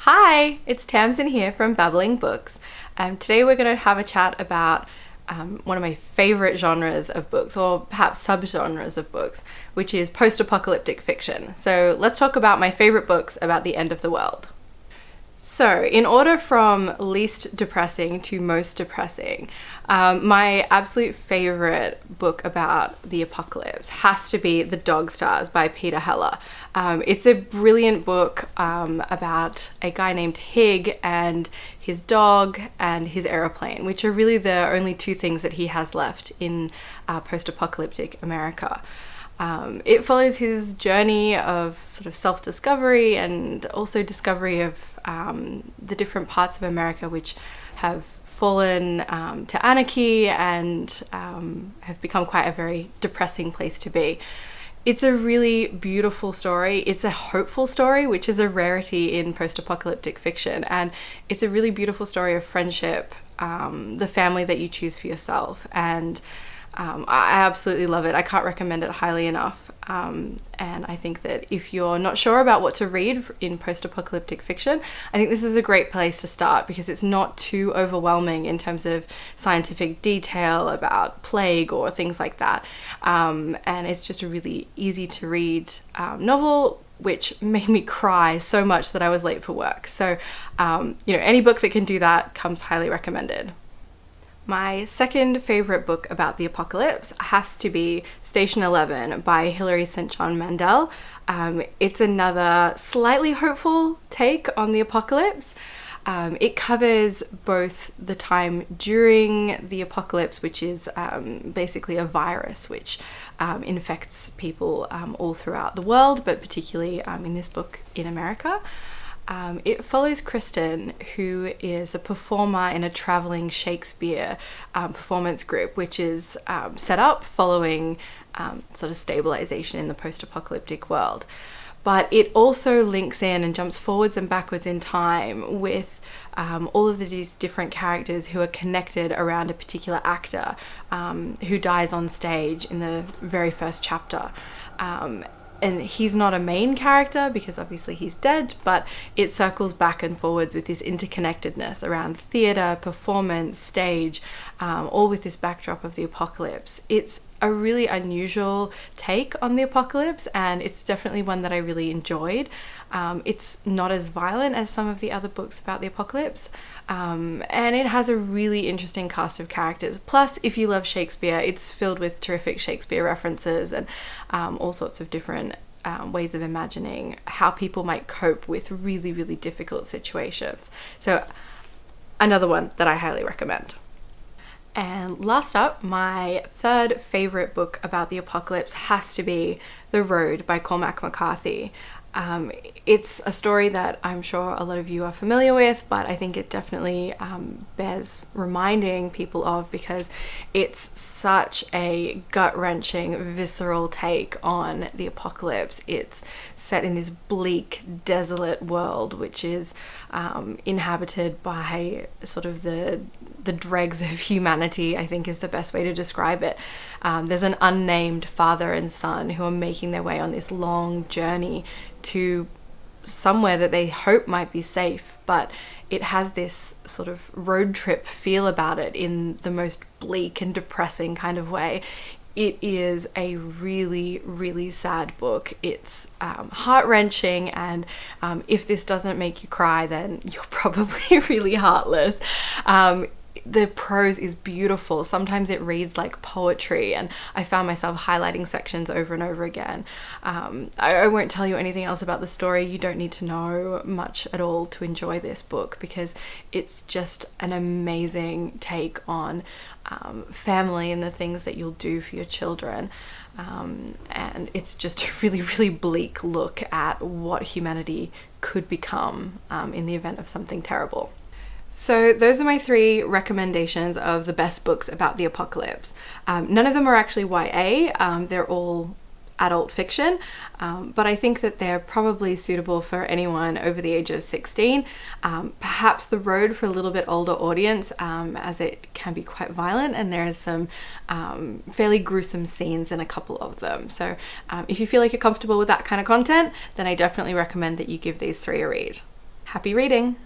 Hi, it's Tamsin here from Babbling Books. Today we're going to have a chat about one of my favorite genres of books, or perhaps subgenres of books, which is post-apocalyptic fiction. So let's talk about my favorite books about the end of the world. So, in order from least depressing to most depressing, my absolute favorite book about the apocalypse has to be The Dog Stars by Peter Heller. It's a brilliant book about a guy named Hig and his dog and his aeroplane, which are really the only two things that he has left in post-apocalyptic America. It follows his journey of sort of self-discovery and also discovery of the different parts of America which have fallen to anarchy and have become quite a very depressing place to be. It's a really beautiful story. It's a hopeful story, which is a rarity in post-apocalyptic fiction. And it's a really beautiful story of friendship, the family that you choose for yourself. And I absolutely love it. I can't recommend it highly enough. And I think that if you're not sure about what to read in post-apocalyptic fiction, I think this is a great place to start because it's not too overwhelming in terms of scientific detail about plague or things like that. And it's just a really easy to read novel, which made me cry so much that I was late for work. So, any book that can do that comes highly recommended. My second favorite book about the apocalypse has to be Station 11 by EMILY St John Mandel. It's another slightly hopeful take on the apocalypse. It covers both the time during the apocalypse, which is basically a virus which infects people all throughout the world, but particularly in this book in America. It follows Kristen, who is a performer in a traveling Shakespeare performance group, which is set up following sort of stabilization in the post-apocalyptic world. But it also links in and jumps forwards and backwards in time with all of these different characters who are connected around a particular actor who dies on stage in the very first chapter. And he's not a main character because obviously he's dead, but it circles back and forwards with this interconnectedness around theatre, performance, stage, all with this backdrop of the apocalypse. It's a really unusual take on the apocalypse, and it's definitely one that I really enjoyed. It's not as violent as some of the other books about the apocalypse, and it has a really interesting cast of characters. Plus, if you love Shakespeare, it's filled with terrific Shakespeare references and all sorts of different ways of imagining how people might cope with really, really difficult situations. So, another one that I highly recommend. And last up, my third favorite book about the apocalypse has to be The Road by Cormac McCarthy. It's a story that I'm sure a lot of you are familiar with, but I think it definitely bears reminding people of because it's such a gut-wrenching, visceral take on the apocalypse. It's set in this bleak, desolate world, which is inhabited by sort of the dregs of humanity, I think is the best way to describe it. There's an unnamed father and son who are making their way on this long journey to somewhere that they hope might be safe, but it has this sort of road trip feel about it in the most bleak and depressing kind of way. It is a really, really sad book. It's heart-wrenching, and if this doesn't make you cry, then you're probably really heartless. The prose is beautiful. Sometimes it reads like poetry, and I found myself highlighting sections over and over again. I won't tell you anything else about the story. You don't need to know much at all to enjoy this book because it's just an amazing take on family and the things that you'll do for your children. And it's just a really, really bleak look at what humanity could become in the event of something terrible. So those are my three recommendations of the best books about the apocalypse. None of them are actually YA, they're all adult fiction, but I think that they're probably suitable for anyone over the age of 16. Perhaps The Road for a little bit older audience, as it can be quite violent and there is some fairly gruesome scenes in a couple of them. So if you feel like you're comfortable with that kind of content, then I definitely recommend that you give these three a read. Happy reading!